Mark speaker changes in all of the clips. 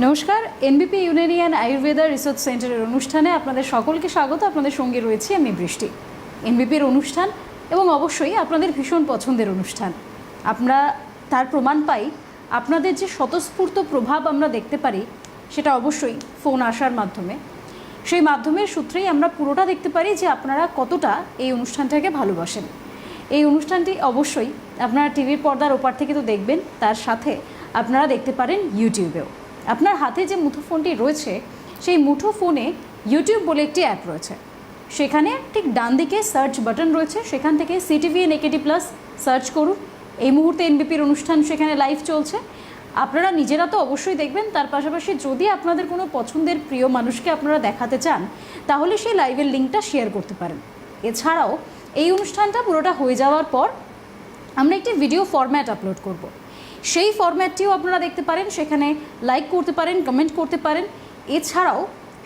Speaker 1: নমস্কার, এনবিপি ইউনানিয়ান আয়ুর্বেদা রিসার্চ সেন্টারের অনুষ্ঠানে আপনাদের সকলকে স্বাগত। আপনাদের সঙ্গে রয়েছি আমি বৃষ্টি। এনবিপির অনুষ্ঠান এবং অবশ্যই আপনাদের ভীষণ পছন্দের অনুষ্ঠান। আমরা তার প্রমাণ পাই, আপনাদের যে স্বতঃস্ফূর্ত প্রভাব আমরা দেখতে পারি সেটা অবশ্যই ফোন আসার মাধ্যমে। সেই মাধ্যমের সূত্রেই আমরা পুরোটা দেখতে পারি যে আপনারা কতটা এই অনুষ্ঠানটাকে ভালোবাসেন। এই অনুষ্ঠানটি অবশ্যই আপনারা টিভির পর্দার ওপার থেকে তো দেখবেন, তার সাথে আপনারা দেখতে পারেন ইউটিউবেও। আপনার হাতে যে মুঠোফোনটি রয়েছে সেই মুঠোফোনে ইউটিউব বলে একটি অ্যাপ রয়েছে। সেখানে ঠিক ডান দিকে সার্চ বাটন রয়েছে, সেখান থেকে সিটিভিএন একেডি প্লাস সার্চ করুন। এই মুহূর্তে এনবিপির অনুষ্ঠান সেখানে লাইভ চলছে। আপনারা নিজেরা তো অবশ্যই দেখবেন, তার পাশাপাশি যদি আপনাদের কোনো পছন্দের প্রিয় মানুষকে আপনারা দেখাতে চান তাহলে সেই লাইভের লিঙ্কটা শেয়ার করতে পারেন। এছাড়াও এই অনুষ্ঠানটা পুরোটা হয়ে যাওয়ার পর আমরা একটি ভিডিও ফরম্যাট আপলোড করব। সেই ফরম্যাটটিও আপনারা দেখতে পারেন, সেখানে লাইক করতে পারেন, কমেন্ট করতে পারেন, এছাড়াও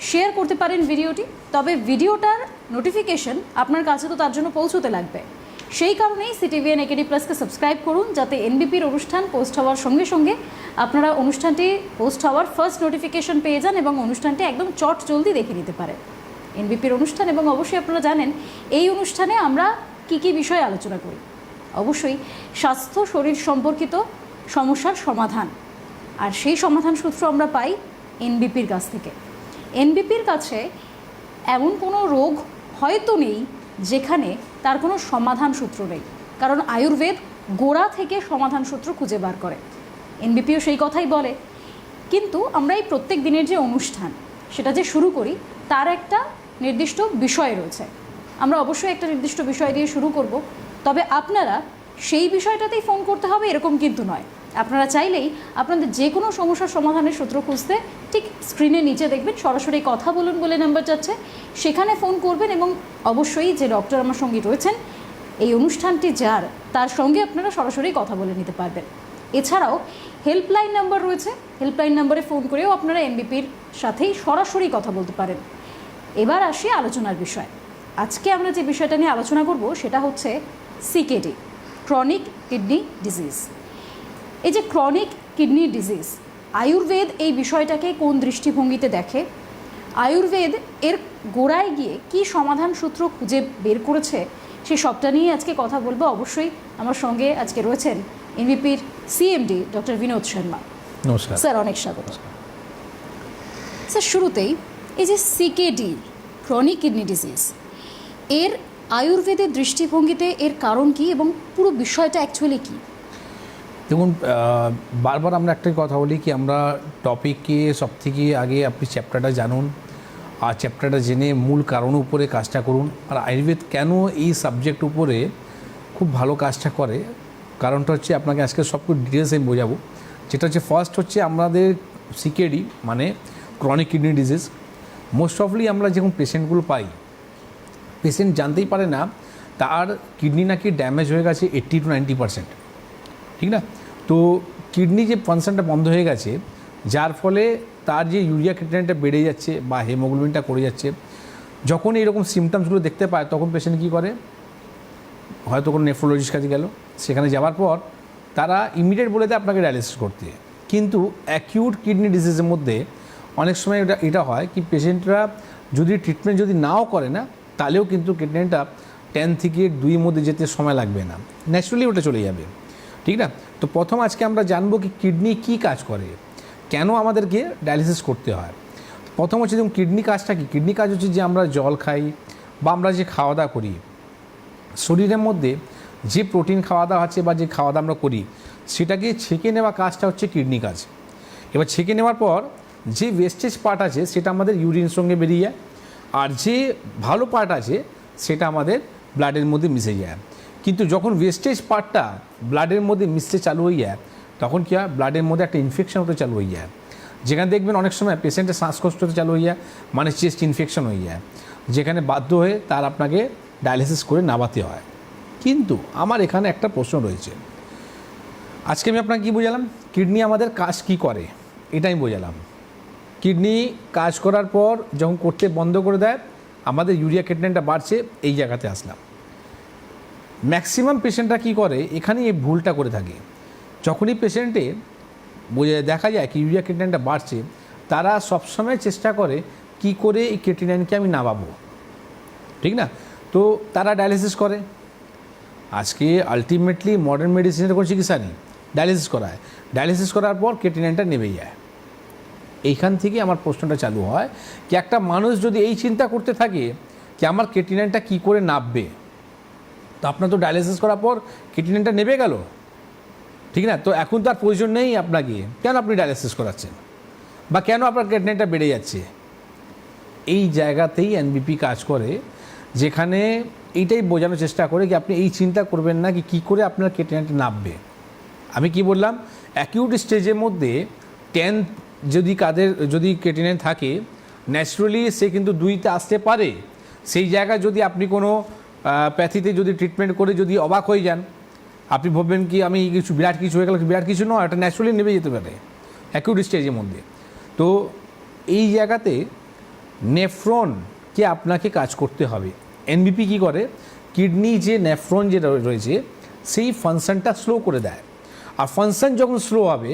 Speaker 1: শেয়ার করতে পারেন ভিডিওটি। তবে ভিডিওটার নোটিফিকেশন আপনার কাছে তো তার জন্য পৌঁছতে লাগবে। সেই কারণেই সিটিভিএন একেডি প্লাসকে সাবস্ক্রাইব করুন, যাতে এনবিপির অনুষ্ঠান পোস্ট হওয়ার সঙ্গে সঙ্গে আপনারা অনুষ্ঠানটি পোস্ট হওয়ার ফার্স্ট নোটিফিকেশন পেয়ে যান এবং অনুষ্ঠানটি একদম চট জলদি দেখে নিতে পারেন। এনবিপির অনুষ্ঠান এবং অবশ্যই আপনারা জানেন এই অনুষ্ঠানে আমরা কী কী বিষয়ে আলোচনা করি। অবশ্যই স্বাস্থ্য শরীর সম্পর্কিত সমস্যার সমাধান, আর সেই সমাধান সূত্র আমরা পাই এনবিপির কাছ থেকে। এনবিপির কাছে এমন কোনো রোগ হয়তো নেই যেখানে তার কোনো সমাধান সূত্র নেই, কারণ আয়ুর্বেদ গোড়া থেকে সমাধান সূত্র খুঁজে বার করে। এনবিপিও সেই কথাই বলে। কিন্তু আমরা এই প্রত্যেক দিনের যে অনুষ্ঠান সেটা যে শুরু করি তার একটা নির্দিষ্ট বিষয় রয়েছে। আমরা অবশ্যই একটা নির্দিষ্ট বিষয় দিয়ে শুরু করব, তবে আপনারা সেই বিষয়টাতেই ফোন করতে হবে এরকম কিন্তু নয়। আপনারা চাইলেই আপনাদের যে কোনো সমস্যার সমাধানের সূত্র খুঁজতে ঠিক স্ক্রিনের নিচে দেখবেন সরাসরি কথা বলুন বলে নাম্বার যাচ্ছে, সেখানে ফোন করবেন এবং অবশ্যই যে ডক্টর আমার সঙ্গে রয়েছেন এই অনুষ্ঠানটি যার, তার সঙ্গে আপনারা সরাসরি কথা বলে নিতে পারবেন। এছাড়াও হেল্পলাইন নাম্বার রয়েছে, হেল্পলাইন নাম্বারে ফোন করেও আপনারা এনবিপির সাথেই সরাসরি কথা বলতে পারেন। এবার আসি আলোচনার বিষয়। আজকে আমরা যে বিষয়টা নিয়ে আলোচনা করব সেটা হচ্ছে সিকেডি, ক্রনিক কিডনি ডিজিজ। এই যে ক্রনিক কিডনি ডিজিজ, আয়ুর্বেদ এই বিষয়টাকে কোন দৃষ্টিভঙ্গিতে দেখে, আয়ুর্বেদ এর গোড়ায় গিয়ে কি সমাধান সূত্র খুঁজে বের করেছে, সেই সবটা নিয়ে আজকে কথা বলবো। অবশ্যই আমার সঙ্গে আজকে রয়েছেন এনবিপির সিএমডি ডক্টর বিনোদ শর্মা।
Speaker 2: নমস্কার
Speaker 1: স্যার, অনেক স্বাগত। স্যার, শুরুতেই এই যে সিকেডি, ক্রনিক কিডনি ডিজিজ, এর আয়ুর্বেদের দৃষ্টিভঙ্গিতে এর কারণ কি এবং পুরো বিষয়টা অ্যাকচুয়ালি কী?
Speaker 2: দেখুন, বারবার আমরা একটাই কথা বলি কি আমরা টপিককে সবথেকে আগে আপনি চ্যাপ্টারটা জানুন, আর চ্যাপ্টারটা জেনে মূল কারণের উপরে কাজটা করুন। আর আয়ুর্বেদ কেন এই সাবজেক্ট উপরে খুব ভালো কাজটা করে, কারণটা হচ্ছে আপনাকে আজকে সব কিছু ডিটেলস আমি বোঝাবো। যেটা হচ্ছে ফার্স্ট হচ্ছে আমাদের সিকেডি মানে ক্রনিক কিডনি ডিজিজ। মোস্ট অফলি আমরা যখন পেশেন্টগুলো পাই, পেশেন্ট জানতেই পারে না তার কিডনি নাকি ড্যামেজ হয়ে গেছে 80 to 90%, ঠিক না? তো কিডনি যে ফাংশনটা বন্ধ হয়ে গেছে, যার ফলে তার যে ইউরিয়া ক্রিয়েটিনিনটা বেড়ে যাচ্ছে বা হিমোগ্লোবিনটা করে যাচ্ছে, যখন এইরকম সিমটমসগুলো দেখতে পায় তখন পেশেন্ট কী করে, হয়তো কোনো নেফ্রোলজিস্ট কাছে গেল, সেখানে যাওয়ার পর তারা ইমিডিয়েট বলে দেয় আপনাকে ডায়ালিসিস করতে। কিন্তু অ্যাকিউট কিডনি ডিজিজের মধ্যে অনেক সময় এটা হয় কি পেশেন্টরা যদি ট্রিটমেন্ট যদি নাও করে না, তাহলেও কিন্তু কিডনিটা 10 থেকে 2 মধ্যে যেতে সময় লাগবে না, ন্যাচুরালি ওটা চলে যাবে, ঠিক না? তো প্রথম আজকে আমরা জানবো কি কিডনি কী কাজ করে, কেন আমাদেরকে ডায়ালিসিস করতে হয়। প্রথম হচ্ছে যেমন কিডনি কাজটা কি, কিডনি কাজ হচ্ছে যে আমরা জল খাই বা আমরা যে খাওয়া দাওয়া করি, শরীরের মধ্যে যে প্রোটিন খাওয়া দাওয়া আছে বা যে খাওয়া দাওয়া আমরা করি সেটাকে ছেঁকে নেওয়া কাজটা হচ্ছে কিডনি কাজ। এবার ছেঁকে নেওয়ার পর যে ওয়েস্টেজ পার্ট আছে সেটা আমাদের ইউরিনের সঙ্গে বেরিয়ে যায়, আর যে ভালো পার্ট আছে সেটা আমাদের ব্লাডের মধ্যে মিশে যায়। কিন্তু যখন ওয়েস্টেজ পার্টটা ব্লাডের মধ্যে মিশতে চালু হয়ে যায় তখন কী হয়, ব্লাডের মধ্যে একটা ইনফেকশন হতে চালু হয়ে যায়। যেখানে দেখবেন অনেক সময় পেশেন্টের শ্বাসকষ্ট হতে চালু হয়ে যায়, মানে চেস্ট ইনফেকশন হয়ে যায়, যেখানে বাধ্য হয়ে তার আপনাকে ডায়ালিসিস করে নামাতে হয়। কিন্তু আমার এখানে একটা প্রশ্ন রয়েছে, আজকে আমি আপনাকে কী বোঝালাম, কিডনি আমাদের কাজ কী করে এটা আমি বোঝালাম। কিডনি কাজ করার পর যখন করতে বন্ধ করে দেয়, আমাদের ইউরিয়া ক্রিয়েটিনিনটা বাড়ছে, এই জায়গাতে আসলাম। ম্যাক্সিমাম পেশেন্টরা কী করে, এখানেই এই ভুলটা করে থাকে। যখনই পেশেন্টে দেখা যায় কি ইউরিয়া ক্রিয়েটিনিনটা বাড়ছে, তারা সবসময় চেষ্টা করে কি করে এই ক্রিয়েটিনাইনকে আমি নামাবো, ঠিক না? তো তারা ডায়ালিসিস করে। আজকে আলটিমেটলি মডার্ন মেডিসিনের কোনো চিকিৎসা নেই, ডায়ালিসিস করায়। ডায়ালিসিস করার পর ক্রিয়েটিনাইনটা নেমে যায়। এইখান থেকে আমার প্রশ্নটা চালু হয় কি একটা মানুষ যদি এই চিন্তা করতে থাকে কি আমার ক্রিয়েটিনাইনটা কী করে নামবে, তো আপনার তো ডায়ালিসিস করার পর ক্রিয়েটিনাইনটা নেমে গেল, ঠিক না? তো এখন তো আর প্রয়োজন নেই আপনাকে, কেন আপনি ডায়ালিসিস করাচ্ছেন বা কেন আপনার ক্রিয়েটিনাইনটা বেড়ে যাচ্ছে? এই জায়গাতেই এনবিপি কাজ করে, যেখানে এইটাই বোঝানোর চেষ্টা করে কি আপনি এই চিন্তা করবেন না কি কী করে আপনার ক্রিয়েটিনাইনটা নামবে। আমি কি বললাম, অ্যাকিউট স্টেজের মধ্যে 10 যদি ক্রিয়েটিনাইন থাকে ন্যাচারালি সে কিন্তু 2তে আসতে পারে। সেই জায়গায় যদি আপনি কোনো প্যাথিতে যদি ট্রিটমেন্ট করে যদি অবাক হয়ে যান, আপনি ভাববেন কি আমি বিরাট কিছু হয়ে গেল, বিরাট কিছু নয়, এটা ন্যাচারালি নেমে যেতে পারে অ্যাকিউট স্টেজের মধ্যে। তো এই জায়গাতে নেফ্রনকে আপনাকে কাজ করতে হবে। এনবিপি কী করে, কিডনি যে নেফ্রন যে রয়েছে সেই ফাংশনটা স্লো করে দেয়। আর ফাংশন যখন স্লো হবে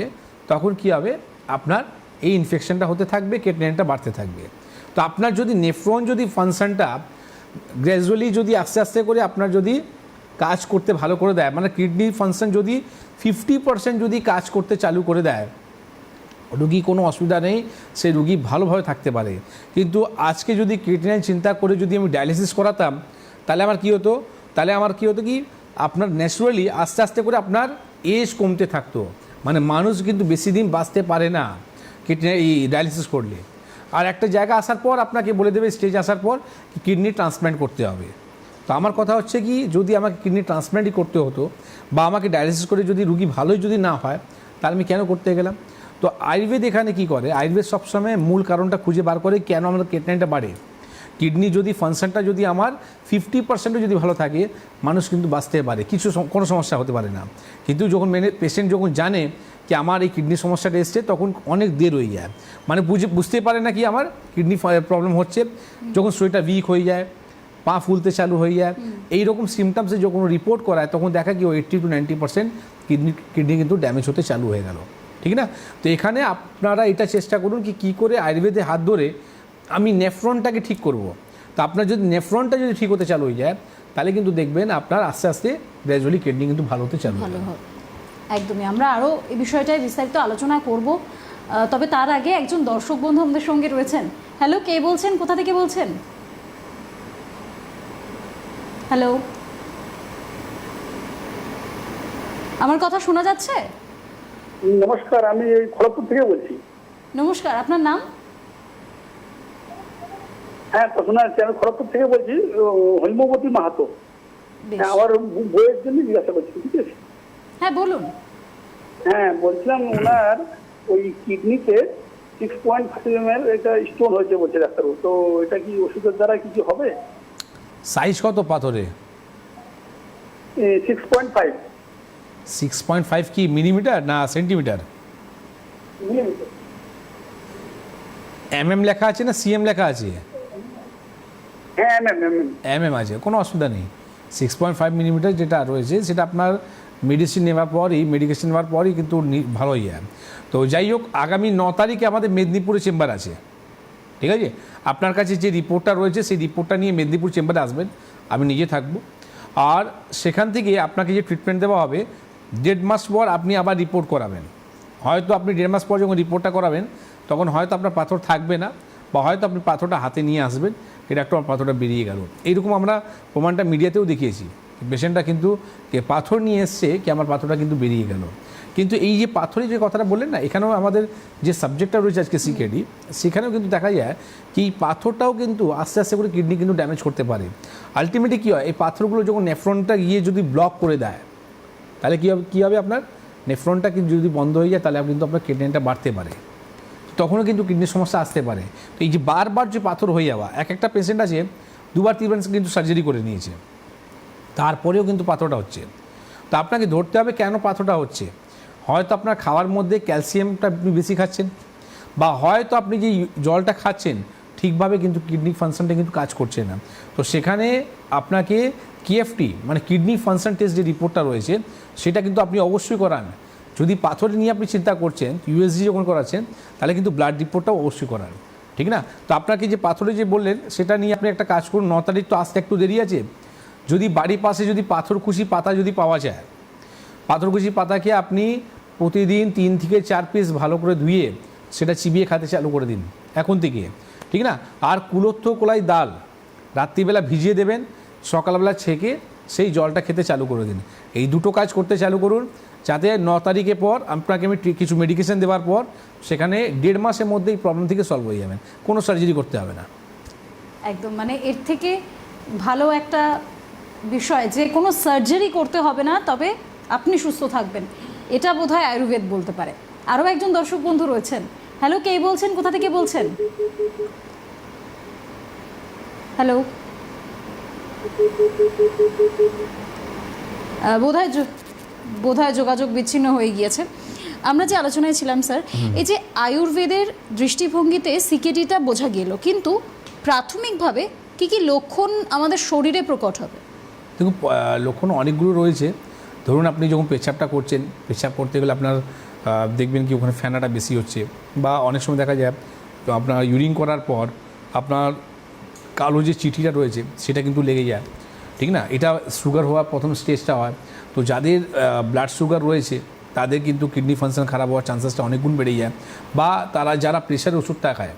Speaker 2: তখন কি হবে, আপনার এই ইনফেকশনটা হতে থাকবে, ক্রিয়েটিনাইনটা বাড়তে থাকবে। তো আপনার যদি নেফ্রন যদি ফাংশনটা গ্র্যাজুয়ালি যদি আস্তে আস্তে করে আপনার যদি কাজ করতে ভালো করে দেয়, মানে কিডনি ফাংশন যদি 50% যদি কাজ করতে চালু করে দেয়, রুগী কোনো অসুবিধা নেই, সেই রুগী ভালোভাবে থাকতে পারে। কিন্তু আজকে যদি ক্রিয়েটিনাইন চিন্তা করে যদি আমি ডায়ালিসিস করাতাম, তাহলে আমার কী হতো, কি আপনার ন্যাচারালি আস্তে আস্তে করে আপনার এজ কমতে থাকতো। মানে মানুষ কিন্তু বেশি দিন বাঁচতে পারে না এই ডায়ালিসিস করলে। আর একটা জায়গা আসার পর আপনাকে বলে দেবে, স্টেজ আসার পর কিডনি ট্রান্সপ্ল্যান্ট করতে হবে। তো আমার কথা হচ্ছে কি, যদি আমাকে কিডনি ট্রান্সপ্ল্যান্টই করতে হতো বা আমাকে ডায়ালিসিস করে যদি রুগী ভালোই যদি না হয়, তাহলে আমি কেন করতে গেলাম? তো আয়ুর্বেদ এখানে কি করে, আয়ুর্বেদ সবসময় মূল কারণটা খুঁজে বার করে কেন আমাদের ক্রিয়েটিনাইনটা বাড়ে। কিডনি যদি ফাংশনটা যদি আমার 50% যদি ভালো থাকে, মানুষ কিন্তু বাঁচতে পারে, কোনো সমস্যা হতে পারে না। কিন্তু যখন পেশেন্ট যখন জানে কি আমার এই কিডনি সমস্যাটা এসছে, তখন অনেক দেরি হয়ে যায়, মানে বুঝতে পারে না কি আমার কিডনি প্রবলেম হচ্ছে। যখন শরীরটা উইক হয়ে যায়, পা ফুলতে চালু হয়ে যায়, এইরকম সিমটমসে যখন রিপোর্ট করায়, তখন দেখা কি 80 to 90% কিডনি কিন্তু ড্যামেজ হতে চালু হয়ে গেল, ঠিক না? তো এখানে আপনারা এটা চেষ্টা করুন কি কী করে আয়ুর্বেদে হাত ধরে আমি নেফ্রনটাকে ঠিক করব। তো আপনার যদি নেফ্রনটা যদি ঠিক হতে চালু হয়ে যায়, তাহলে কিন্তু দেখবেন আপনার আস্তে আস্তে গ্র্যাজুয়ালি কিডনি কিন্তু ভালো হতে চালু হবে।
Speaker 1: একদমই, আমরা আরও এই বিষয়টায় বিস্তারিত আলোচনা করব, তবে তার আগে একজন দর্শক বন্ধু আমাদের সঙ্গে রয়েছেন। হ্যালো, কে বলছেন, কোথা থেকে বলছেন? হ্যালো, আমার কথা শোনা যাচ্ছে?
Speaker 3: নমস্কার, আমি এই খড়গপুর থেকে বলছি।
Speaker 1: নমস্কার, আপনার নাম?
Speaker 3: হ্যাঁ, তো শোনা যাচ্ছে। আমি খড়গপুর থেকে বলছি, হৈমবতী মাহাতো।
Speaker 1: বেশ।
Speaker 3: হ্যাঁ, আমার বইয়ের জন্য জিজ্ঞাসা করছি, ঠিক আছে?
Speaker 1: হ্যাঁ, বলুন।
Speaker 3: হ্যাঁ, বলছিলাম ওনার ওই কিডনিতে 6.5 mm একটা স্টোন হয়েছে বলছে ডাক্তারবাবু। তো এটা কি ওষুধের দ্বারা কিছু হবে?
Speaker 2: সাইজ কত পাথরে?
Speaker 3: 6.5
Speaker 2: 6.5 কি মিলিমিটার না সেন্টিমিটার?
Speaker 3: মিলিমিটার।
Speaker 2: এমএম লেখা আছে না সিএম লেখা আছে?
Speaker 3: হ্যাঁ,
Speaker 2: এমএম আছে, কোনো অসুবিধা নেই। 6.5 মিলিমিটার যেটা রয়েছে সেটা আপনার মেডিসিন নেওয়ার পরই কিন্তু ভালো হয়ে যায়। তো যাই হোক, আগামী 9 তারিখে আমাদের মেদিনীপুরে চেম্বার আছে, ঠিক আছে? আপনার কাছে যে রিপোর্টটা রয়েছে সেই রিপোর্টটা নিয়ে মেদিনীপুর চেম্বারে আসবেন, আমি নিজে থাকবো। আর সেখান থেকে আপনাকে যে ট্রিটমেন্ট দেওয়া হবে, 1.5 মাস পর আপনি আবার রিপোর্ট করাবেন। হয়তো আপনি 1.5 মাস পর যখন রিপোর্টটা করাবেন, তখন হয়তো আপনার পাথর থাকবে না, বা হয়তো আপনি পাথরটা হাতে নিয়ে আসবেন, এটা একটা পাথরটা বেরিয়ে গেল। এইরকম আমরা প্রমাণটা মিডিয়াতেও দেখিয়েছি, পেশেন্টটা কিন্তু পাথর নিয়ে এসছে কি আমার পাথরটা কিন্তু বেরিয়ে গেল। কিন্তু এই যে পাথরের যে কথাটা বললেন না, এখানেও আমাদের যে সাবজেক্টটা রয়েছে আজকে সিকেডি, সেখানেও কিন্তু দেখা যায় কি এই পাথরটাও কিন্তু আস্তে আস্তে করে কিডনি কিন্তু ড্যামেজ করতে পারে। আলটিমেটলি কী হয়, এই পাথরগুলো যখন নেফ্রনটা গিয়ে যদি ব্লক করে দেয়, তাহলে কী হবে আপনার নেফ্রনটা কিন্তু যদি বন্ধ হয়ে যায়, তাহলে কিন্তু আপনার কিডনিটা বাড়তে পারে, তখনও কিন্তু কিডনির সমস্যা আসতে পারে। তো এই যে বারবার যে পাথর হয়ে যাওয়া, একটা পেশেন্ট আছে 2বার 3বার কিন্তু সার্জারি করে নিয়েছে, তারপরেও কিন্তু পাথরটা হচ্ছে। তো আপনাকে ধরতে হবে কেন পাথরটা হচ্ছে। হয়তো আপনার খাওয়ার মধ্যে ক্যালসিয়ামটা আপনি বেশি খাচ্ছেন, বা হয়তো আপনি যে জলটা খাচ্ছেন ঠিকভাবে কিন্তু কিডনি ফাংশনটা কিন্তু কাজ করছে না। তো সেখানে আপনাকে কিএফটি মানে কিডনি ফাংশন টেস্ট যে রিপোর্টটা রয়েছে, সেটা কিন্তু আপনি অবশ্যই করান। যদি পাথর নিয়ে আপনি চিন্তা করছেন, ইউএসজি যখন করাচ্ছেন, তাহলে কিন্তু ব্লাড রিপোর্টটাও অবশ্যই করান, ঠিক না? তো আপনাকে যে পাথরে যে বললেন সেটা নিয়ে আপনি একটা কাজ করুন, 9 তারিখ তো আসতে একটু দেরি আছে। যদি বাড়ির পাশে যদি পাথরকুশি পাতা যদি পাওয়া যায়, পাথরকুশি পাতাকে আপনি প্রতিদিন 3 থেকে 4 পিস ভালো করে ধুয়ে সেটা চিবিয়ে খেতে চালু করে দিন এখন থেকে, ঠিক না? আর কুলত্থ কলাই ডাল রাত্রিবেলা ভিজিয়ে দেবেন, সকালবেলা ছেঁকে সেই জলটা খেতে চালু করে দিন। এই দুটো কাজ করতে চালু করুন, যাতে 9 তারিখের পর আপনাকে আমি কিছু মেডিকেশন দেওয়ার পর সেখানে 1.5 মাসের মধ্যেই প্রবলেম থেকে সলভ হয়ে যাবেন, কোনো সার্জারি করতে হবে না।
Speaker 1: একদম, মানে এর থেকে ভালো একটা বিষয় যে কোনো সার্জারি করতে হবে না, তবে আপনি সুস্থ থাকবেন, এটা বোধহয় আয়ুর্বেদ বলতে পারে। আরও একজন দর্শক বন্ধু রয়েছেন। হ্যালো, কে বলছেন, কোথা থেকে বলছেন? হ্যালো, বোধহয় যোগাযোগ বিচ্ছিন্ন হয়ে গিয়েছে। আমরা যে আলোচনায় ছিলাম স্যার, এই যে আয়ুর্বেদের দৃষ্টিভঙ্গিতে সিকেডিটা বোঝা গেল, কিন্তু প্রাথমিকভাবে কি কি লক্ষণ আমাদের শরীরে প্রকট হবে?
Speaker 2: দেখুন, লক্ষণ অনেকগুলো রয়েছে। ধরুন আপনি যখন পেচ্ছাপটা করছেন, পেচ্ছাপ করতে গেলে আপনার দেখবেন কি ওখানে ফেনাটা বেশি হচ্ছে, বা অনেক সময় দেখা যায় তো আপনার ইউরিন করার পর আপনার কালো যে চিঠিটা রয়েছে সেটা কিন্তু লেগে যায়, ঠিক না? এটা সুগার হওয়ার প্রথম স্টেজটা হয়। তো যাদের ব্লাড সুগার রয়েছে তাদের কিন্তু কিডনি ফাংশন খারাপ হওয়ার চান্সেসটা অনেক গুণ বেড়ে যায়। বা তারা যারা প্রেশারের ওষুধটা খায়,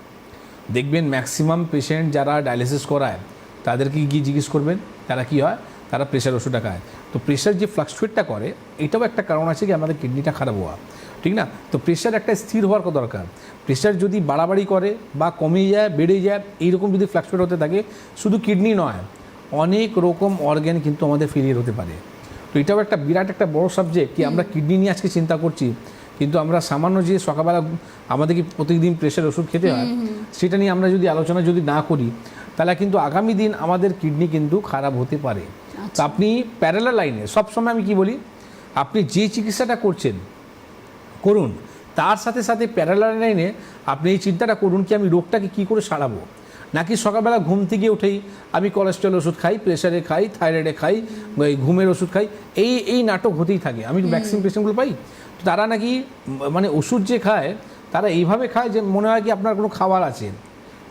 Speaker 2: দেখবেন ম্যাক্সিমাম পেশেন্ট যারা ডায়ালিসিস করায় তাদেরকে গিয়ে জিজ্ঞেস করবেন তারা কি হয়, তারা প্রেশার ওষুধটা খায়। তো প্রেশার যে ফ্লাকচুয়েটটা করে, এটাও একটা কারণ আছে কি আমাদের কিডনিটা খারাপ হওয়া, ঠিক না? তো প্রেশার একটা স্থির হওয়ার দরকার। প্রেশার যদি বাড়াবাড়ি করে বা কমে যায়, বেড়ে যায়, এইরকম যদি ফ্লাকচুয়েট হতে থাকে, শুধু কিডনি নয়, অনেক রকম অর্গ্যান কিন্তু আমাদের ফেলিয়ার হতে পারে। তো এটাও একটা বিরাট একটা বড় সাবজেক্ট কি আমরা কিডনি নিয়ে আজকে চিন্তা করছি, কিন্তু আমরা সামান্য যে সকালবেলা আমাদেরকে প্রতিদিন প্রেশার ওষুধ খেতে হয়, সেটা নিয়ে আমরা যদি আলোচনা যদি না করি, তাহলে কিন্তু আগামী দিন আমাদের কিডনি কিন্তু খারাপ হতে পারে। তো আপনি প্যারালাল লাইনে সবসময় আমি কি বলি, আপনি যে চিকিৎসাটা করছেন করুন, তার সাথে সাথে প্যারালাল লাইনে আপনি এই চিন্তাটা করুন কি আমি রোগটাকে কী করে সারাবো। নাকি সকালবেলা ঘুম থেকে উঠেই আমি কোলেস্ট্রল ওষুধ খাই, প্রেশারে খাই, থাইরয়েডে খাই, ঘুমের ওষুধ খাই, এই নাটক হতেই থাকে। আমি ভ্যাকসিন পেশেন্টগুলো পাই, তো তারা নাকি মানে ওষুধ যে খায় তারা এইভাবে খায় যে মনে হয় কি আপনার কোনো খাবার আছে,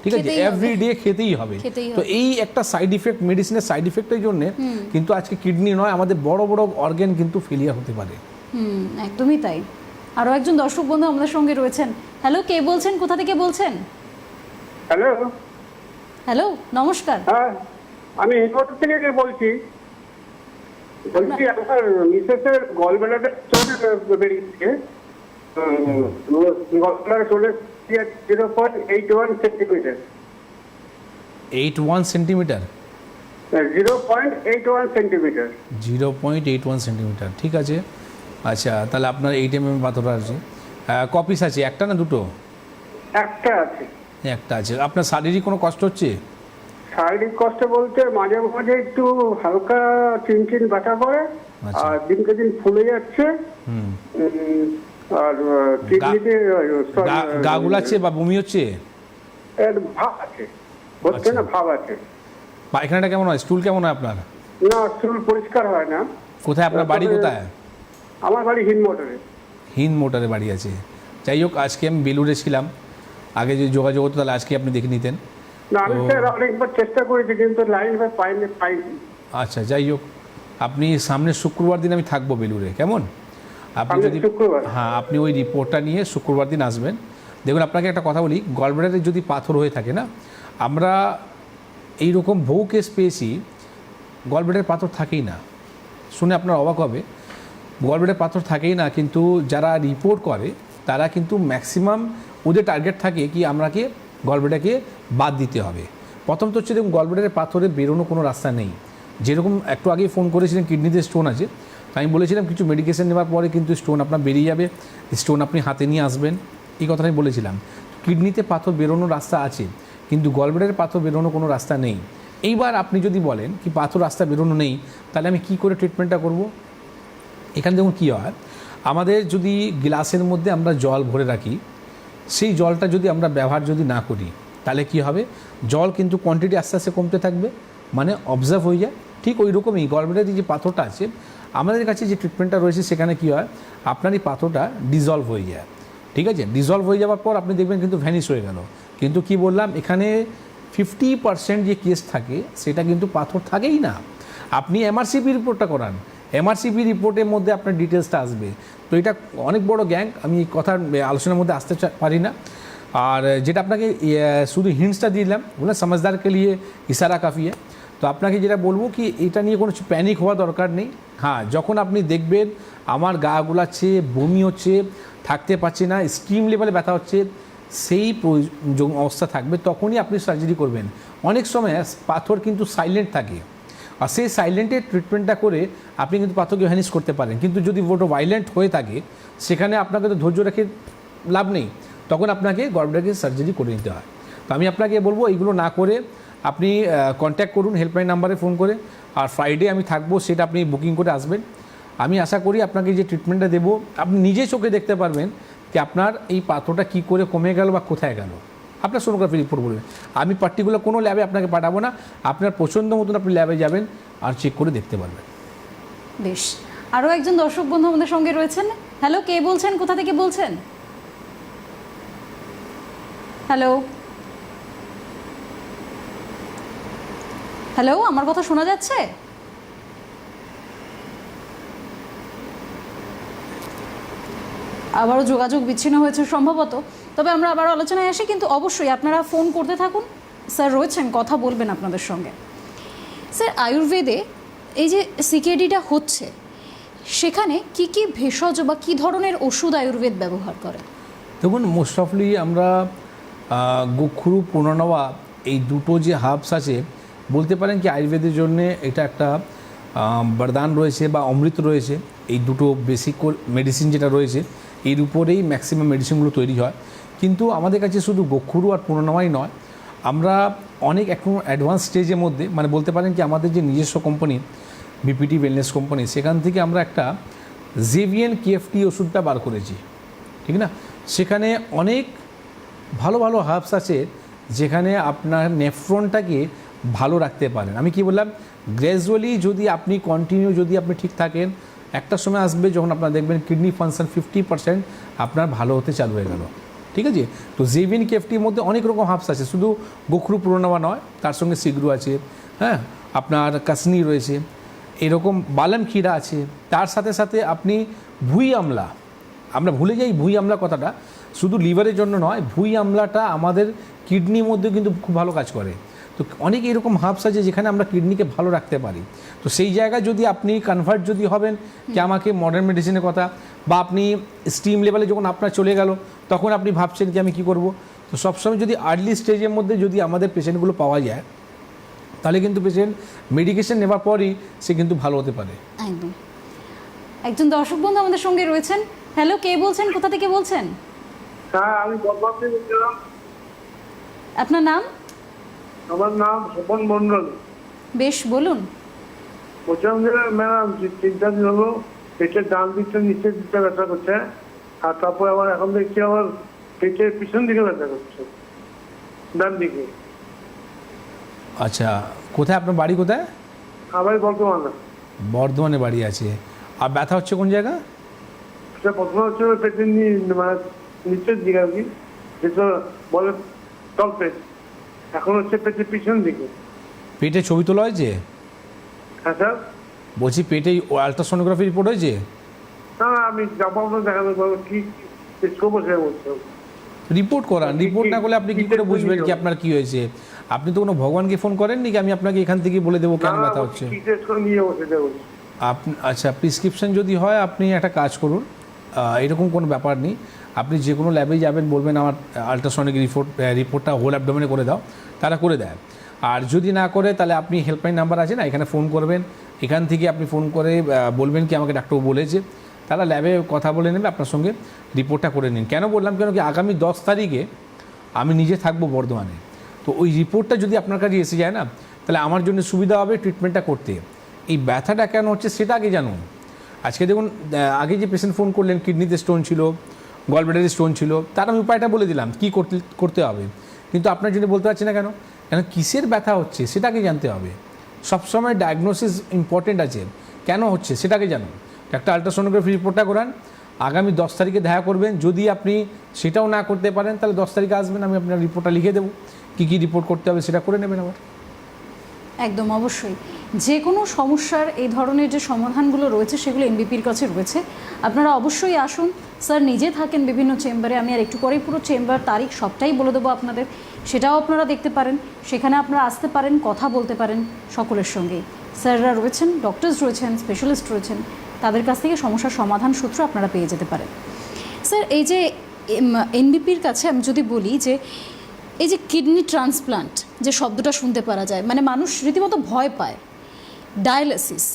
Speaker 2: ঠিক আছে, এভরিডে খেতেই হবে। তো এই একটা সাইড ইফেক্ট, মেডিসিনের সাইড ইফেক্টের জন্য কিন্তু আজকে কিডনি নয়, আমাদের বড় বড় অর্গান কিন্তু ফেলিয়ার হতে পারে।
Speaker 1: একদমই তাই। আরও একজন দর্শক বন্ধু আমাদের সঙ্গে রয়েছেন। হ্যালো, কে বলছেন, কোথা থেকে বলছেন?
Speaker 3: হ্যালো,
Speaker 1: হ্যালো, নমস্কার।
Speaker 3: হ্যাঁ, আমি হেডকোয়ার্টার থেকে বলছি আমার মিসেসের গলব্লাডার স্টোন বেরিয়েছে, গলব্লাডার স্টোনের 0.81 সেন্টিমিটার।
Speaker 2: 81 সেন্টিমিটার?
Speaker 3: 0.81 সেন্টিমিটার।
Speaker 2: 0.81 সেন্টিমিটার, ঠিক আছে। আচ্ছা, তাহলে আপনার 8 mm পাথরটা আছে। কপিস আছে, একটা না দুটো?
Speaker 3: একটা আছে।
Speaker 2: একটা আছে। আপনার শারীরিক কোনো কষ্ট হচ্ছে?
Speaker 3: শারীরিক কষ্ট বলতে মাঝে মাঝে একটু হালকা চিনচিন ব্যথা করে, আর দিনকে দিন ফুলে যাচ্ছে, আর কিডনিতে
Speaker 2: গা গুলাচ্ছে বা বমি হচ্ছে?
Speaker 3: ভাব আছে, হচ্ছে না, ভাব আছে।
Speaker 2: পায়খানাটা কেমন হয়, স্টুল কেমন হয় আপনার?
Speaker 3: না, স্টুল পরিষ্কার হয় না।
Speaker 2: কোথায় আপনার বাড়ি, কোথায়?
Speaker 3: আমার বাড়ি হিন্দ মোটরে।
Speaker 2: হিন্দ মোটরে বাড়ি আছে। যাই হোক, আজকে আমি বেলুড়ে ছিলাম, আগে যদি যোগাযোগ হতো তাহলে আজকে আপনি দেখে নিতেন।
Speaker 3: না, আমি স্যার অনেকবার চেষ্টা করেছি কিন্তু লাইন পাইনি।
Speaker 2: আচ্ছা, যাই হোক, আপনি সামনের শুক্রবার দিন আমি থাকবো বেলুড়ে, কেমন? আপনি যদি হ্যাঁ, আপনি ওই রিপোর্টটা নিয়ে শুক্রবার দিন আসবেন। দেখুন, আপনাকে একটা কথা বলি, গলব্লাডারে যদি পাথর হয়ে থাকে না, আমরা এইরকম বহু কেস পেয়েছি গলব্লাডারে পাথর থাকেই না। শুনে আপনার অবাক হবে, গলব্লাডারে পাথর থাকেই না, কিন্তু যারা রিপোর্ট করে তারা কিন্তু ম্যাক্সিমাম ওদের টার্গেট থাকে কি আমরাকে গলব্লাডারকে বাদ দিতে হবে। প্রথম তো হচ্ছে দেখুন, গলব্লাডারে পাথরে বেরোনো কোনো রাস্তা নেই। যেরকম একটু আগেই ফোন করেছিলেন কিডনিতে স্টোন আছে, আমি বলেছিলাম কিছু মেডিকেশন নেওয়ার পরে কিন্তু স্টোন আপনার বেরিয়ে যাবে, স্টোন আপনি হাতে নিয়ে আসবেন, এই কথাটা আমি বলেছিলাম। কিডনিতে পাথর বেরোনোর রাস্তা আছে, কিন্তু গলব্লাডারে পাথর বেরোনো কোনো রাস্তা নেই। এইবার আপনি যদি বলেন কি পাথর রাস্তা বেরোনো নেই, তাহলে আমি কি করে ট্রিটমেন্টটা করব? এখানে দেখুন কী হয়, আমাদের যদি গ্লাসের মধ্যে আমরা জল ভরে রাখি, সেই জলটা যদি আমরা ব্যবহার যদি না করি, তাহলে কি হবে, জল কিন্তু কোয়ান্টিটি আস্তে আস্তে কমতে থাকবে, মানে অবজার্ভ হয়ে যায়। ঠিক ওই রকমই গলব্লাডারে যে পাথরটা আছে, আমাদের কাছে যে ট্রিটমেন্টটা রয়েছে সেখানে কী হয়, আপনার এই পাথরটা ডিজলভ হয়ে যায়, ঠিক আছে? ডিজলভ হয়ে যাওয়ার পর আপনি দেখবেন কিন্তু ভ্যানিশ হয়ে গেল। কিন্তু কি বললাম, এখানে 50% যে কেস থাকে সেটা কিন্তু পাথর থাকেই না। আপনি এমআরসিপি রিপোর্টটা করান, এমআরসিপি রিপোর্টের মধ্যে আপনার ডিটেলসটা আসবে। তো এটা অনেক বড় গ্যাং, আমি এই কথার আলোচনার মধ্যে আসতে পারি না। আর যেটা আপনাকে শুধু হিন্টসটা দিলাম, বললাম সমঝদারকে লিয়ে ইশারা কাফি है। তো আপনাকে যেটা বলবো কি, এটা নিয়ে কোনো প্যানিক হওয়া দরকার নেই। হ্যাঁ, যখন আপনি দেখবেন আমার গা গোলাচ্ছে, বমি হচ্ছে, থাকতে পারছি না, স্টিম লেভেলে ব্যথা হচ্ছে, সেই অবস্থা থাকবে, তখনই আপনি সার্জারি করবেন। অনেক সময় পাথর কিন্তু সাইলেন্ট থাকে, আর সেই সাইলেন্টের ট্রিটমেন্টটা করে আপনি কিন্তু পাথরকে ভ্যানিশ করতে পারেন। কিন্তু যদি ওটা ভাইলেন্ট হয়ে থাকে, সেখানে আপনাকে তো ধৈর্য রেখে লাভ নেই, তখন আপনাকে গলব্লাডার সার্জারি করে নিতে হয়। তো আমি আপনাকে বলবো এইগুলো না করে আপনি কন্ট্যাক্ট করুন হেল্পলাইন নাম্বারে ফোন করে। আর ফ্রাইডে আমি থাকবো, সেটা আপনি বুকিং করে আসবেন। আমি আশা করি আপনাকে যে ট্রিটমেন্টটা দেবো, আপনি নিজে চোখে দেখতে পারবেন যে আপনার এই পাথরটা কী করে কমে গেল বা কোথায় গেল। আপনার সোনোগ্রাফি রিপোর্ট বলবেন, আমি পার্টিকুলার কোনো ল্যাবে আপনাকে পাঠাবো না, আপনার পছন্দ মতন আপনি ল্যাবে যাবেন আর চেক করে দেখতে পারবেন।
Speaker 1: বেশ, আরও একজন দর্শক বন্ধু আমাদের সঙ্গে রয়েছেন। হ্যালো, কে বলছেন, কোথা থেকে বলছেন? হ্যালো হ্যালো, আমার কথা শোনা যাচ্ছে? আবারও যোগাযোগ বিচ্ছিন্ন হয়েছে সম্ভবত। তবে আমরা আবার আলোচনায় আসি, কিন্তু অবশ্যই আপনারা ফোন করতে থাকুন, স্যার রয়েছেন, কথা বলবেন আপনাদের সঙ্গে। স্যার, আয়ুর্বেদে এই যে সিকেডিটা হচ্ছে, সেখানে কি কি ভেষজ বা কী ধরনের ওষুধ আয়ুর্বেদ ব্যবহার করে?
Speaker 2: দেখুন, মোস্ট অফলি আমরা গোখরু, পুনর্নবা, এই দুটো যে হার্বস আছে, বলতে পারেন কি আয়ুর্বেদের জন্যে এটা একটা বরদান রয়েছে বা অমৃত রয়েছে। এই দুটো বেসিক মেডিসিন যেটা রয়েছে, এর উপরেই ম্যাক্সিমাম মেডিসিনগুলো তৈরি হয়। কিন্তু আমাদের কাছে শুধু গোখরু আর পুনর্নবাই নয়, আমরা অনেক এখন অ্যাডভান্স স্টেজের মধ্যে, মানে বলতে পারেন কি আমাদের যে নিজস্ব কোম্পানি বিপিটি ওয়েলনেস কোম্পানি, সেখান থেকে আমরা একটা জেভিএন কেএফটি ওষুধটা বার করেছি, ঠিক না? সেখানে অনেক ভালো ভালো হার্বস আছে, যেখানে আপনার নেফ্রনটাকে ভালো রাখতে পারেন। আমি কি বললাম, গ্র্যাজুয়ালি যদি আপনি কন্টিনিউ, যদি আপনি ঠিক থাকেন, একটা সময় আসবে যখন আপনার দেখবেন কিডনি ফাংশন 50% আপনার ভালো হতে চালু হয়ে গেল, ঠিক আছে? তো জেভিএন কেএফটির মধ্যে অনেক রকম হার্বস আছে, শুধু গোখরু পুনর্নবা নয়, তার সঙ্গে সিগরু আছে, হ্যাঁ, আপনার কাসনি রয়েছে, এরকম বালাম ক্ষীরা আছে, তার সাথে সাথে আপনি ভুই আমলা, আমরা ভুলে যাই ভুই আমলা কথাটা, শুধু লিভারের জন্য নয়, ভুই আমলাটা আমাদের কিডনির মধ্যে কিন্তু খুব ভালো কাজ করে। তো অনেক এরকম হার্বস আছে যেখানে আমরা কিডনিকে ভালো রাখতে পারি। তো সেই জায়গায় যদি আপনি কনভার্ট যদি হবেন কি আমাকে মডার্ন মেডিসিনের কথা, বা আপনি স্টিম লেভেলে যখন আপনার চলে গেল, তখন আপনি ভাবছেন কি আমি কী করব, তো সবসময় যদি আর্লি স্টেজের মধ্যে যদি আমাদের পেশেন্টগুলো পাওয়া যায়, তাহলে কিন্তু পেশেন্ট মেডিকেশন নেওয়ার পরই সে কিন্তু ভালো হতে পারে।
Speaker 1: একদম। একজন দর্শক বন্ধু আমাদের সঙ্গে রয়েছেন। হ্যালো, কে বলছেন, কোথা থেকে বলছেন?
Speaker 3: হ্যাঁ, আমি বলছিলাম,
Speaker 1: আপনার নাম?
Speaker 3: আমার নাম স্বপন মন্ডল।
Speaker 1: বেশ, বলুন।
Speaker 3: বলছিলাম যে ম্যাডাম, 3-4 দিন হলো পেটের ডান দিকটা, নিচের দিকটা ব্যথা করছে, আর তারপর আবার এখন দেখছি আমার পেটের পিছন দিকে ব্যথা করছে, ডান দিকে।
Speaker 2: আচ্ছা, কোথায় আপনার বাড়ি, কোথায়?
Speaker 3: আবার বর্তমানে
Speaker 2: বর্ধমানে বাড়ি আছে। আর ব্যথা হচ্ছে কোন জায়গা?
Speaker 3: সেটা প্রথমে হচ্ছে পেটের মানে নিচের দিকে আর কি, যেটা বলে তল পেট, এখন হচ্ছে পেটের পিছন দিকে।
Speaker 2: পেটে ছবি তোলা হয়েছে?
Speaker 3: হ্যাঁ স্যার।
Speaker 2: বলছি পেটে আলট্রাসোনোগ্রাফি রিপোর্ট হয়েছে?
Speaker 3: না না, আমি যাবো আপনার দেখাতে পারবো, কি স্কোপ আছে বলছো?
Speaker 2: রিপোর্ট করান, রিপোর্ট না করলে আপনি কী করে বুঝবেন কি আপনার কী হয়েছে? আপনি তো কোনো ভগবানকে ফোন করেননি কি আমি আপনাকে এখান থেকে বলে দেবো কেন ব্যথা হচ্ছে? আপনি আচ্ছা, প্রেসক্রিপশন যদি হয় আপনি একটা কাজ করুন, এরকম কোনো ব্যাপার নেই, আপনি যে কোনো ল্যাবে যাবেন, বলবেন আমার আলট্রাসনিক রিপোর্টটা হোল অ্যাবডোমেনে করে দাও, তারা করে দেয়। আর যদি না করে, তাহলে আপনি হেল্পলাইন নাম্বার আছে না, এখানে ফোন করবেন, এখান থেকে আপনি ফোন করে বলবেন কি আমাকে ডাক্তারবাবু বলেছে, তারা ল্যাবে কথা বলে নেবে, আপনার সঙ্গে রিপোর্টটা করে নিন। কেন বললাম, কেন কি আগামী 10 তারিখে আমি নিজে থাকবো বর্ধমানে, তো ওই রিপোর্টটা যদি আপনার কাছে এসে যায় না, তাহলে আমার জন্য সুবিধা হবে ট্রিটমেন্টটা করতে। এই ব্যথাটা কেন হচ্ছে সেটা আগে জানুন। আজকে দেখুন, আগে যে পেশেন্ট ফোন করলেন কিডনিতে স্টোন ছিল, গলব্লাডারে স্টোন ছিল, তার আমি উপায়টা বলে দিলাম কী করতে হবে, কিন্তু আপনার জন্য বলতে পারছি না কেন, কিসের ব্যথা হচ্ছে সেটা আগে জানতে হবে। সবসময় ডায়াগনোসিস ইম্পর্টেন্ট আছে, কেন হচ্ছে সেটাকে জানুন। একটা আলট্রাসোনোগ্রাফি রিপোর্টটা করান, আগামী 10 তারিখে দেখা করবেন। যদি আপনি সেটাও না করতে পারেন তাহলে 10 তারিখে আসবেন, আমি আপনার রিপোর্টটা লিখে দেবো, কী কী রিপোর্ট করতে হবে সেটা করে নেবেন আবার।
Speaker 1: একদম অবশ্যই যে কোনো সমস্যার এই ধরনের যে সমাধানগুলো রয়েছে সেগুলো এনবিপির কাছে রয়েছে। আপনারা অবশ্যই আসুন, স্যার নিজে থাকেন বিভিন্ন চেম্বারে, আমি আর একটু পরেই পুরো চেম্বার তারিখ সবটাই বলে দেবো আপনাদের, সেটাও আপনারা দেখতে পারেন। সেখানে আপনারা আসতে পারেন, কথা বলতে পারেন সকলের সঙ্গেই। স্যাররা রয়েছেন, ডক্টরস রয়েছেন, স্পেশালিস্ট রয়েছেন, তাদের কাছ থেকে সমস্যার সমাধান সূত্র আপনারা পেয়ে যেতে পারেন। স্যার এই যে এনবিপির কাছে আমি যদি বলি যে এই যে কিডনি ট্রান্সপ্লান্ট যে শব্দটা শুনতে পারা যায়, মানে মানুষ রীতিমতো ভয় পায়, ডায়ালিসিস,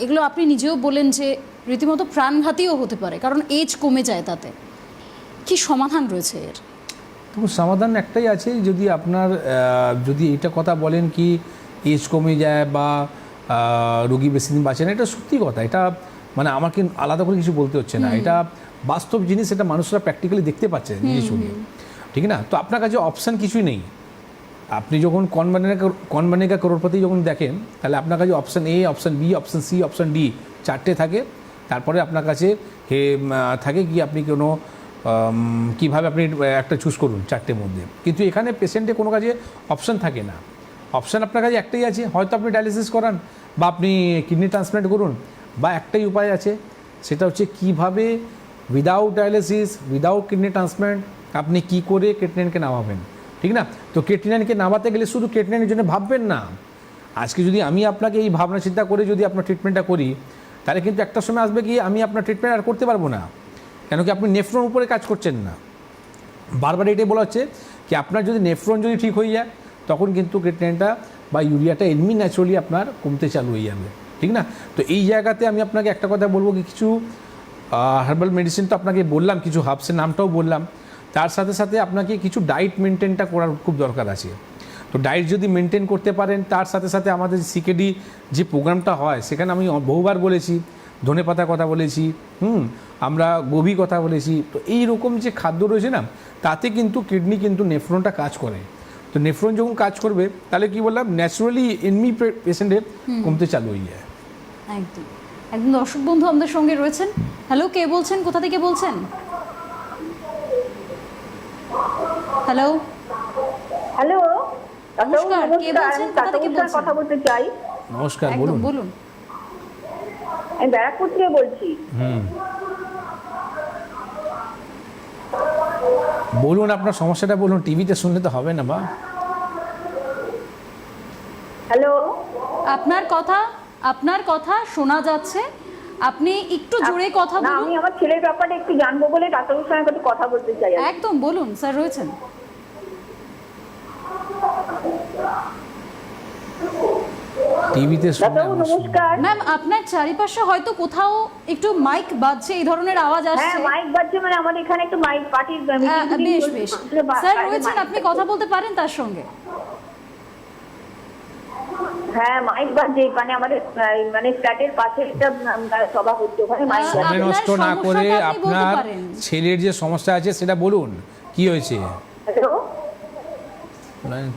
Speaker 1: এগুলো আপনি নিজেও বলেন যে রীতিমতো প্রাণঘাতীও হতে পারে কারণ এজ কমে যায়, তাতে কি সমাধান রয়েছে এর?
Speaker 2: দেখুন সমাধান একটাই আছে, যদি আপনার যদি এটা কথা বলেন কি এজ কমে যায় বা রোগী বেশি দিন বাঁচে না, এটা সত্যি কথা। এটা মানে আমাকে আলাদা করে কিছু বলতে হচ্ছে না, এটা বাস্তব জিনিস, এটা মানুষরা প্র্যাকটিক্যালি দেখতে পাচ্ছে নিজের চোখে, ঠিক না? তো আপনার কাছে অপশান কিছুই নেই। আপনি যখন কন বানেগা করোড়পতি যখন দেখেন, তাহলে আপনার কাছে option A, option B, option C, option D 4টে থাকে। তারপরে আপনার কাছে থাকে কি আপনি কোনো কীভাবে আপনি একটা চুজ করুন 4টের মধ্যে। কিন্তু এখানে পেশেন্টে কোনো কাজে অপশান থাকে না, অপশান আপনার কাছে একটাই আছে, হয়তো আপনি ডায়ালিসিস করান বা আপনি কিডনি ট্রান্সপ্লান্ট করুন, বা একটাই উপায় আছে, সেটা হচ্ছে কীভাবে without dialysis, without kidney transplant আপনি কী করে ক্রিয়েটিনিনকে নামাবেন, ঠিক না? তো ক্রিয়েটিনিনকে নামাতে গেলে শুধু ক্রিয়েটিনিনের জন্য ভাববেন না। আজকে যদি আমি আপনাকে এই ভাবনা চিন্তা করে যদি আপনার ট্রিটমেন্টটা করি, তাহলে কিন্তু একটা সময় আসবে কি আমি আপনার ট্রিটমেন্ট আর করতে পারবো না, কেন কি আপনি নেফ্রন উপরে কাজ করছেন না। বারবার এটাই বলা হচ্ছে কি আপনার যদি নেফ্রন যদি ঠিক হয়ে যায়, তখন কিন্তু ক্রিয়েটিনিনটা বা ইউরিয়াটা এমনি ন্যাচুরালি আপনার কমতে চালু হয়ে যাবে, ঠিক না? তো এই জায়গাতে আমি আপনাকে একটা কথা বলবো কি, কিছু হার্বাল মেডিসিন তো আপনাকে বললাম, কিছু হার্বসের নামটাও বললাম, তার সাথে সাথে আপনাকে কিছু ডায়েট মেনটেনটা করার খুব দরকার আছে। তো ডায়েট যদি মেনটেন করতে পারেন, তার সাথে সাথে আমাদের সিকেডি যে প্রোগ্রামটা হয় সেখানে আমি বহুবার বলেছি, ধনেপাতার কথা বলেছি, আমরা গোবি কথা বলেছি। তো এই রকম যে খাদ্য রয়েছে না, তাতে কিন্তু কিডনি কিন্তু নেফ্রনটা কাজ করে। তো নেফ্রন যখন কাজ করবে তাহলে কি বললাম, ন্যাচুরালি এনমি পেশেন্টের কমতে চালু হয়ে যায়।
Speaker 1: একদম একদম। দর্শক বন্ধু আমাদের সঙ্গে রয়েছেন। হ্যালো, কে বলছেন, কোথা থেকে বলছেন?
Speaker 4: হ্যালো
Speaker 1: হ্যালো, নমস্কার, কে বলছেন, কোথা থেকে বলছেন?
Speaker 4: কথা বলতে চাই।
Speaker 2: নমস্কার,
Speaker 1: একদম
Speaker 2: বলুন।
Speaker 1: বলুন।
Speaker 4: আমি ব্যারাকপুর থেকে বলছি।
Speaker 2: বলুন আপনার সমস্যাটা বলুন, টিভিতে শুনলে তো হবে না বা।
Speaker 4: হ্যালো,
Speaker 1: আপনার কথা শোনা যাচ্ছে, আপনি একটু জোরে কথা
Speaker 4: না
Speaker 1: বলুন।
Speaker 4: আমি আমার ছেলের ব্যাপারে একটু জানবো বলে ডাক্তারবাবুর সঙ্গে একটু কথা বলতে চাই।
Speaker 1: একদম বলুন, স্যার রয়েছেন।
Speaker 2: টিভিতে
Speaker 4: ডাক্তারবাবু নমস্কার।
Speaker 1: ম্যাম, আপনার চারিপাশে হয়তো কোথাও একটু মাইক বাজছে, এই ধরনের আওয়াজ
Speaker 4: হ্যাঁ
Speaker 1: আসছে।
Speaker 4: মাইক বাজছে, মানে আমাদের এখানে একটু মাইক পার্টির
Speaker 1: বেশ বেশ, স্যার রয়েছেন, আপনি কথা বলতে পারেন তার সঙ্গে।
Speaker 4: হ্যাঁ মাইক বাজছে, মানে আমাদের মানে ফ্ল্যাটের পাশে একটা সভা হচ্ছে, ওখানে মাইক বাজছে।
Speaker 2: সময় নষ্ট না করে
Speaker 1: সমস্যাটা আপনি বলতে
Speaker 2: আপনার
Speaker 1: পারেন।
Speaker 2: ছেলের যে সমস্যা আছে সেটা বলুন, কি হয়েছে
Speaker 4: হ্যালো,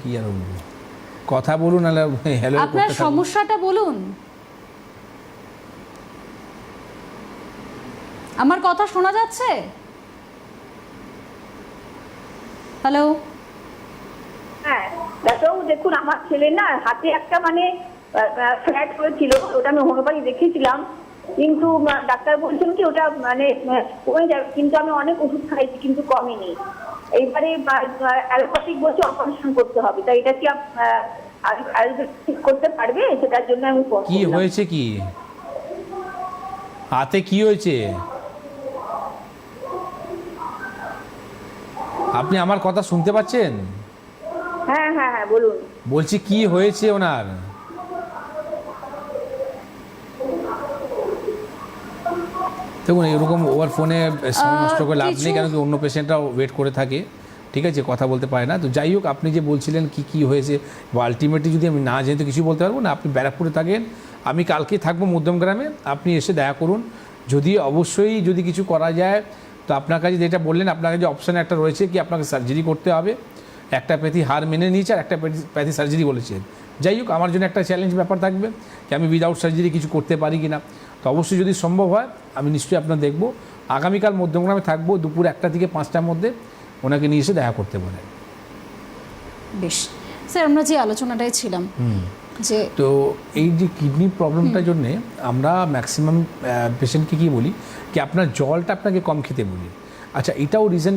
Speaker 2: কি আর বলবো, কথা বলুন। হ্যালো,
Speaker 1: আপনার সমস্যাটা বলুন। আমার কথা শোনা যাচ্ছে? হ্যালো,
Speaker 4: হ্যাঁ ডাক্তারবাবু দেখুন, আমার ছেলে না হাতে একটা মানে ফ্ল্যাট হয়েছিল, ওটা আমি হোমিওপ্যাথি দেখিয়েছিলাম, কিন্তু ডাক্তার বলছেন কি ওটা মানে কমে যাবে, কিন্তু আমি অনেক ওষুধ খাইছি কিন্তু কমেনি। এইবারে অ্যালোপ্যাথিক বলছে অপারেশন করতে হবে, তাই এটা কি ঠিক করতে পারবে? সেটার জন্য আমি ফোন
Speaker 2: কি
Speaker 4: করলাম।
Speaker 2: হয়েছে, কি হাতে কি হয়েছে? আপনি আমার কথা শুনতে পাচ্ছেন?
Speaker 4: হ্যাঁ হ্যাঁ হ্যাঁ বলুন।
Speaker 2: বলছি কি হয়েছে ওনার? দেখুন এরকম ওভার ফোনে সময় নষ্ট করে লাভ নেই, কেন কি অন্য পেশেন্টরাও ওয়েট করে থাকে, ঠিক আছে, কথা বলতে পারে না। তো যাই হোক, আপনি যে বলছিলেন কি হয়েছে, বা আলটিমেটলি যদি আমি না যেহেতু কিছু বলতে পারবো না। আপনি ব্যারাকপুরে থাকেন, আমি কালকে থাকবো মধ্যমগ্রামে, আপনি এসে দেখা করুন। যদি অবশ্যই যদি কিছু করা যায়, তো আপনার কাছে যেটা বললেন, আপনার কাছে অপশান একটা রয়েছে কি আপনাকে সার্জারি করতে হবে। একটা প্যাথি হার মেনে নিয়েছে আর একটা প্যাথি সার্জারি বলেছে, যাই হোক, আমার জন্য একটা চ্যালেঞ্জ ব্যাপার থাকবে যে আমি উইদাউট সার্জারি কিছু করতে পারি কি না। তো অবশ্যই যদি সম্ভব হয় আমি নিশ্চয়ই আপনার দেখব। আগামীকাল মধ্যমগ্রামে থাকবো দুপুর 1টা থেকে 5টার মধ্যে, ওনাকে নিয়ে এসে দেখা করতে বলেন।
Speaker 1: বেশ স্যার, আমরা যে আলোচনাটায় ছিলাম যে
Speaker 2: তো এই যে কিডনি প্রবলেমটার জন্যে আমরা ম্যাক্সিমাম পেশেন্টকে কী বলি কি আপনার জলটা আপনাকে কম খেতে বলি। আচ্ছা, এটাও রিজন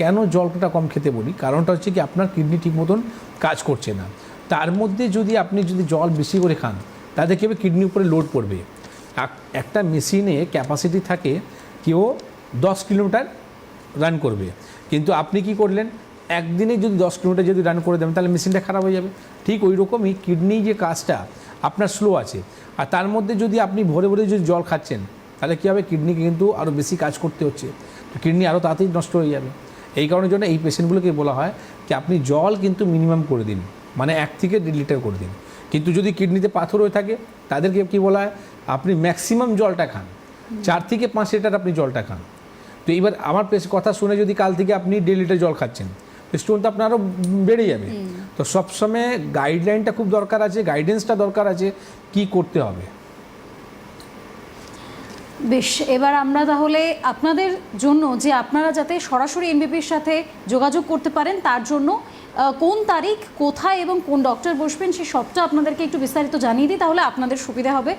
Speaker 2: কেন জলটা কম খেতে বলি, কারণটা হচ্ছে কি আপনার কিডনি ঠিক মতন কাজ করছে না। তার মধ্যে আপনি যদি জল বেশি করে খান তাতে কী হবে, কিডনির উপরে লোড পড়বে। একটা মেশিনে ক্যাপাসিটি থাকে কেউ 10 কিলোমিটার রান করবে, কিন্তু আপনি কি করলেন, একদিনে যদি 10 কিলোমিটার যদি রান করে দেবেন তাহলে মেশিনটা খারাপ হয়ে যাবে। ঠিক ওই রকমই কিডনি যে কাজটা আপনার স্লো আছে, আর তার মধ্যে যদি আপনি ভোরে ভোরে যদি জল খাচ্ছেন তাহলে কী হবে, কিডনিকে কিন্তু আরও বেশি কাজ করতে হচ্ছে, তো কিডনি আরও তাড়াতাড়ি নষ্ট হয়ে যাবে। এই কারণের জন্য এই পেশেন্টগুলোকে বলা হয় যে আপনি জল কিন্তু মিনিমাম করে দিন, মানে 1 থেকে 1.5 লিটার করে দিন। কিন্তু যদি কিডনিতে পাথর হয়ে থাকে তাদেরকে কী বলা হয়, আপনি ম্যাক্সিমাম জলটা খান, 4 থেকে 5 লিটার আপনি জলটা খান। তো এইবার আমার কথা শুনে যদি কাল থেকে আপনি 1.5 লিটার জল খাচ্ছেন, স্টোন তো আপনার আরও বেড়ে যাবে। তো সবসময় গাইডলাইনটা খুব দরকার আছে, গাইডেন্সটা দরকার আছে কি করতে হবে।
Speaker 1: বেশ, এবার আমরা তাহলে আপনাদের জন্য যে আপনারা যাতে সরাসরি এনবিপির সাথে যোগাযোগ করতে পারেন তার জন্য কোন তারিখ, কোথায় এবং কোন ডক্টর বসবেন সে সবটা আপনাদেরকে একটু বিস্তারিত জানিয়ে দিই, তাহলে আপনাদের সুবিধা হবে।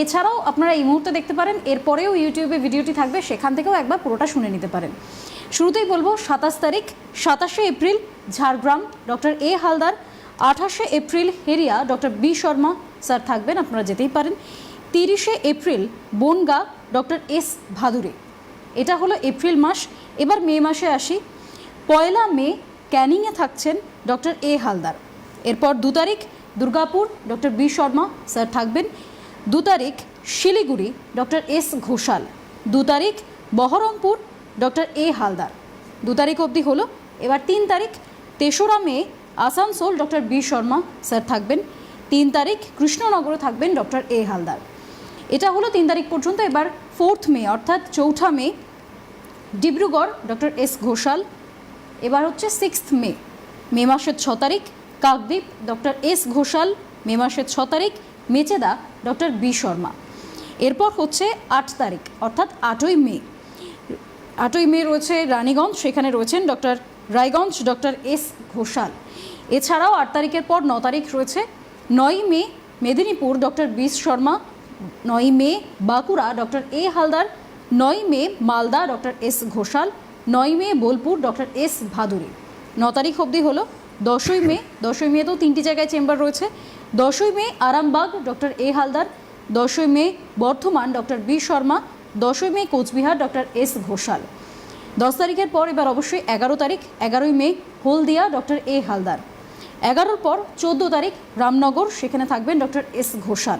Speaker 1: এছাড়াও আপনারা এই মুহূর্তে দেখতে পারেন, এরপরেও ইউটিউবে ভিডিওটি থাকবে, সেখান থেকেও একবার পুরোটা শুনে নিতে পারেন। শুরুতেই বলবো 27 তারিখ 27শে April Jhargram doctor A Haldar, 28শে April Heria doctor B Sharma sir থাকবেন, আপনারা যেতেই পারেন। 30শে April Bangaon doctor S Bhaduri. এটা হলো এপ্রিল মাস। এবার মে মাসে আসি। 1 মে ক্যানিংয়ে থাকছেন ডক্টর এ হালদার। এরপর 2 তারিখ Durgapur doctor B Sharma sir থাকবেন। 2 তারিখ শিলিগুড়ি ডক্টর এস ঘোষাল। 2 তারিখ বহরমপুর ডক্টর এ হালদার। 2 তারিখ অবধি হলো। এবার 3 তারিখ 3রা May Asansol doctor B Sharma sir থাকবেন। 3 তারিখ কৃষ্ণনগরে থাকবেন ডক্টর এ হালদার। এটা হলো 3 তারিখ পর্যন্ত। এবার 4 মে অর্থাৎ 4ঠা মে ডিব্রুগড় ডক্টর এস ঘোষাল। এবার হচ্ছে 6 মে, মে মাসের 6 তারিখ কাকদ্বীপ ডক্টর এস ঘোষাল। মে মাসের 6 তারিখ মেচেদা ডক্টর বি শর্মা। এরপর হচ্ছে 8 তারিখ অর্থাৎ 8ই মে। 8ই মে রয়েছে রানীগঞ্জ, সেখানে রয়েছেন doctor Raiganj doctor S Ghoshal. এছাড়াও 8 তারিখের পর 9 তারিখ রয়েছে। 9ই May Medinipur doctor B Sharma. 9ই May Bankura doctor A Haldar. 9ই May Malda doctor S Ghoshal. 9ই May Bolpur doctor S Bhaduri. 9 তারিখ অবধি হলো। 10ই মে, 10ই মে তো 3টি জায়গায় চেম্বার রয়েছে। 10ই May Arambagh doctor A Haldar. 10ই May Bardhaman doctor B Sharma. 10ই May Cooch Behar doctor S Ghoshal. 10 তারিখের পর এবার অবশ্যই 11 তারিখ, 11ই মে হলদিয়া ডক্টর এ হালদার। 11-র পর 14 তারিখ রামনগর, সেখানে থাকবেন ডক্টর এস ঘোষাল।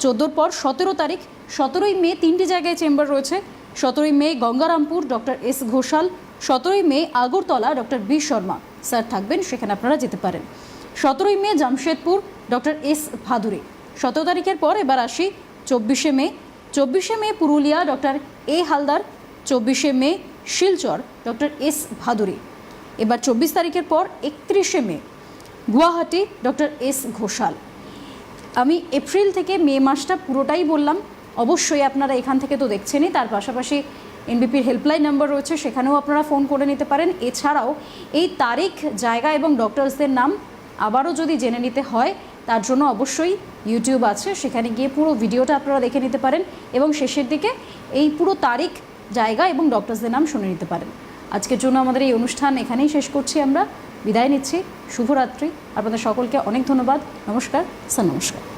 Speaker 1: 14-র পর 17 তারিখ, 17ই মে 3টি জায়গায় চেম্বার রয়েছে। 17ই May Gangarampur doctor S Ghoshal. 17ই May Agartala doctor B Sharma sir থাকবেন, সেখানে আপনারা যেতে পারেন। 17ই May Jamshedpur doctor S Bhaduri. 17 তারিখের পর এবার আসি 24শে মে। 24শে May Purulia doctor A Haldar. 24শে May Silchar doctor S Bhaduri. এবার 24 তারিখের পর 31শে May Guwahati doctor S Ghoshal. আমি এপ্রিল থেকে মে মাসটা পুরোটাই বললাম। অবশ্যই আপনারা এখান থেকে তো দেখছেনই, তার পাশাপাশি এনবিপির হেল্পলাইন নাম্বার রয়েছে, সেখানেও আপনারা ফোন করে নিতে পারেন। এছাড়াও এই তারিখ, জায়গা এবং ডক্টরসদের নাম আবারও যদি জেনে নিতে হয় তার জন্য অবশ্যই ইউটিউব আছে, সেখানে গিয়ে পুরো ভিডিওটা আপনারা দেখে নিতে পারেন এবং শেষের দিকে এই পুরো তারিখ, জায়গা এবং ডক্টরসদের নাম শুনে নিতে পারেন। আজকের জন্য আমাদের এই অনুষ্ঠান এখানেই শেষ করছি, আমরা বিদায় নিচ্ছি। শুভরাত্রি। আপনাদের সকলকে অনেক ধন্যবাদ। নমস্কার স্যার। নমস্কার।